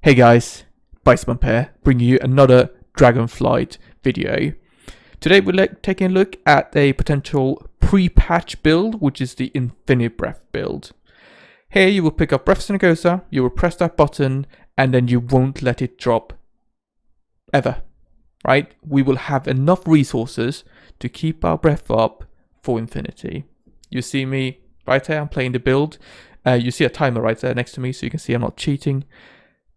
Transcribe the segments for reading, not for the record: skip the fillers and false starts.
Hey guys, Bicebump here, bringing you another Dragonflight video. Today we're taking a look at a potential pre-patch build, which is the Infinite Breath build. Here you will pick up Breath of Sindragosa, you will press that button, and then you won't let it drop ever, right? We will have enough resources to keep our breath up for infinity. You see me right here, I'm playing the build. You see a timer right there next to me, so you can see I'm not cheating.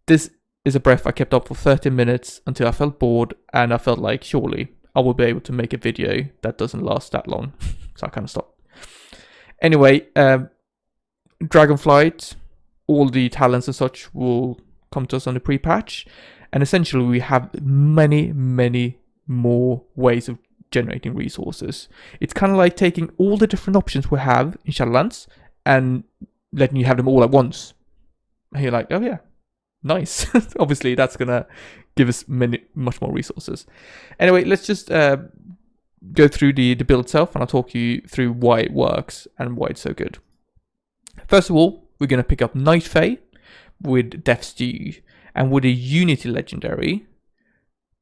This is a breath I kept up for 30 minutes until I felt bored, and I felt like surely I will be able to make a video that doesn't last that long. So I kind of stopped. Anyway, Dragonflight, all the talents and such will come to us on the pre-patch, and essentially we have many more ways of generating resources. It's kind of like taking all the different options we have in Shadowlands and letting you have them all at once. And you're like, oh yeah, nice. Obviously that's gonna give us much more resources. Anyway, let's just go through the build itself, and I'll talk you through why it works and why it's so good. First of all, we're gonna pick up Night Fae with Death's Due, and with a Unity legendary,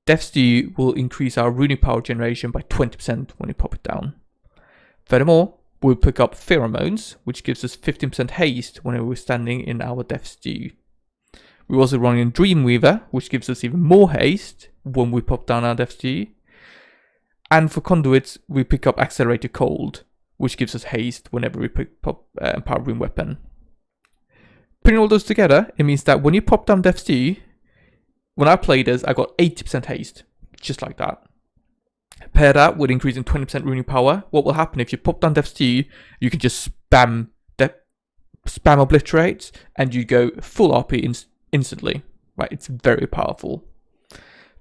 Death's Due will increase our runic power generation by 20% when you pop it down. Furthermore, we'll pick up Pheromones, which gives us 15% haste whenever we're standing in our Death's Due. We're also running Dreamweaver, which gives us even more haste when we pop down our Death's Due. And for Conduits, we pick up Accelerated Cold, which gives us haste whenever we pop Empowered Rune Weapon. Putting all those together, it means that when you pop down Death's Due, when I played this, I got 80% haste, just like that. Pair that with increasing 20% runic power. What will happen if you pop down Death's Due, you can just spam Obliterate, and you go full RP instantly, right? It's very powerful.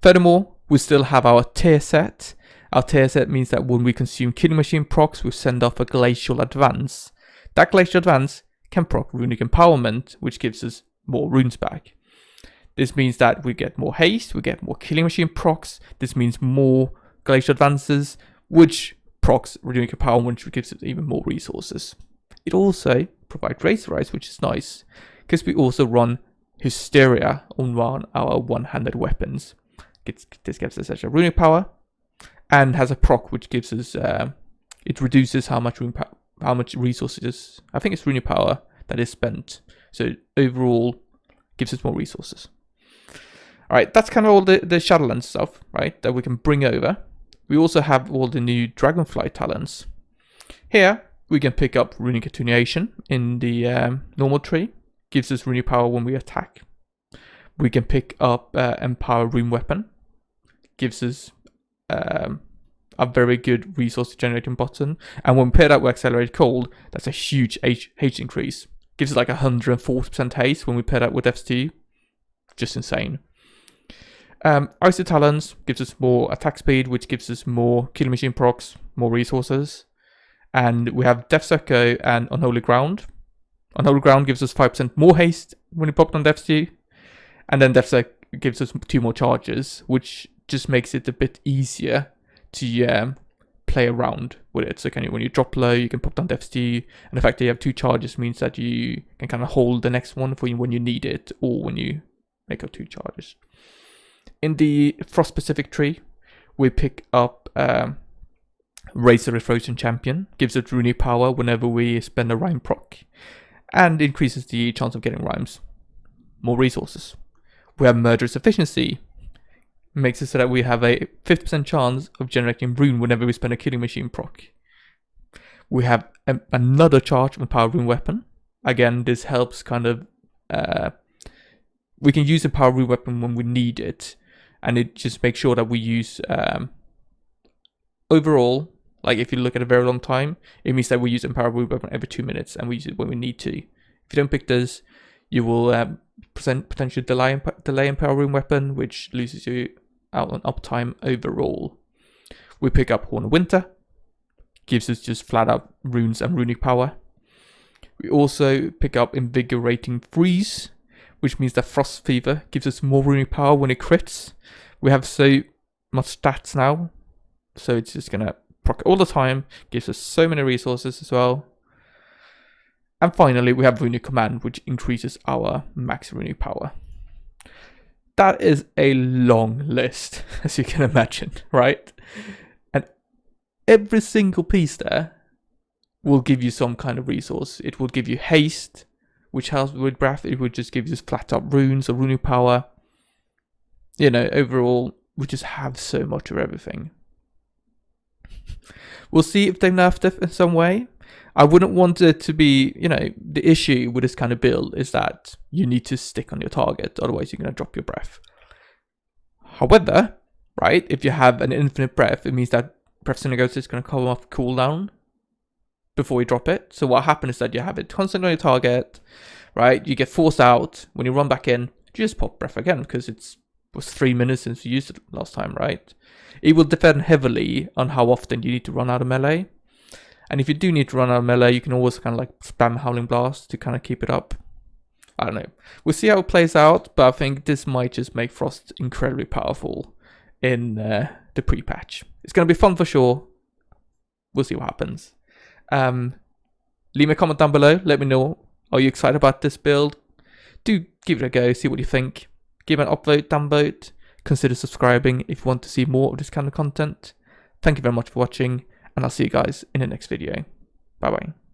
Furthermore, we still have our tier set. Our tier set means that when we consume Killing Machine procs, we send off a Glacial Advance. That Glacial Advance can proc Runic Empowerment, which gives us more runes back. This means that we get more haste, we get more Killing Machine procs. This means more Glacial Advances, which procs Runic Empowerment, which gives us even more resources. It also provides Razor Eyes, which is nice, because we also run Hysteria on our one-handed weapons. This gives us extra runic power, and has a proc which gives us it reduces how much resources, I think it's runic power that is spent. So overall, gives us more resources. All right, that's kind of all the Shadowlands stuff, right, that we can bring over. We also have all the new Dragonflight talents. Here we can pick up Runic Attenuation in the normal tree. Gives us runic power when we attack. We can pick up Empowered Rune Weapon. Gives us a very good resource generating button. And when we pair that with Accelerated Cold, that's a huge haste increase. Gives us like 140% haste when we pair that with Death's Due. Just insane. Icy Talons gives us more attack speed, which gives us more Killing Machine procs, more resources. And we have Death's Echo and Unholy Ground. Unholy Ground gives us 5% more haste when we pop on Death's Due. And then Death's Echo gives us 2 more charges, which just makes it a bit easier to play around with it. So when you drop low, you can pop down Death's Due. And the fact that you have 2 charges means that you can kind of hold the next one for you when you need it, or when you make up 2 charges. In the Frost Specific tree, we pick up Razor the Frozen Champion. Gives us runic power whenever we spend a rhyme proc, and increases the chance of getting rhymes. More resources. We have Murderous Efficiency. Makes it so that we have a 50% chance of generating rune whenever we spend a Killing Machine proc. We have another charge of Empowered Rune Weapon. Again, this helps kind of... we can use the Empowered Rune Weapon when we need it, and it just makes sure that we use... overall, like if you look at a very long time, it means that we use Empowered Rune Weapon every 2 minutes, and we use it when we need to. If you don't pick this, you will potentially delay Empowered Rune Weapon, which loses you out on uptime overall. We pick up Horn of Winter. Gives us just flat out runes and runic power. We also pick up Invigorating Freeze, which means that Frost Fever gives us more runic power when it crits. We have so much stats now, so it's just gonna proc all the time, gives us so many resources as well. And finally, we have Renew Command, which increases our max renew power. That is a long list, as you can imagine, right? And every single piece there will give you some kind of resource. It will give you haste, which helps with breath. It would just give you flat up runes or renew power. You know, overall, we just have so much of everything. We'll see if they nerfed it in some way. I wouldn't want it to be, you know, the issue with this kind of build is that you need to stick on your target, otherwise you're going to drop your breath. However, right, if you have an infinite breath, it means that Breath of Sindragosa is going to come off cooldown before you drop it. So what happens is that you have it constantly on your target, right? You get forced out. When you run back in, you just pop breath again because it was 3 minutes since you used it last time, right? It will depend heavily on how often you need to run out of melee. And if you do need to run out of melee, you can always kind of like spam Howling Blast to kind of keep it up. I don't know. We'll see how it plays out, but I think this might just make Frost incredibly powerful in the pre-patch. It's going to be fun for sure. We'll see what happens. Leave me a comment down below. Let me know. Are you excited about this build? Do give it a go. See what you think. Give it an upvote, downvote. Consider subscribing if you want to see more of this kind of content. Thank you very much for watching, and I'll see you guys in the next video. Bye bye.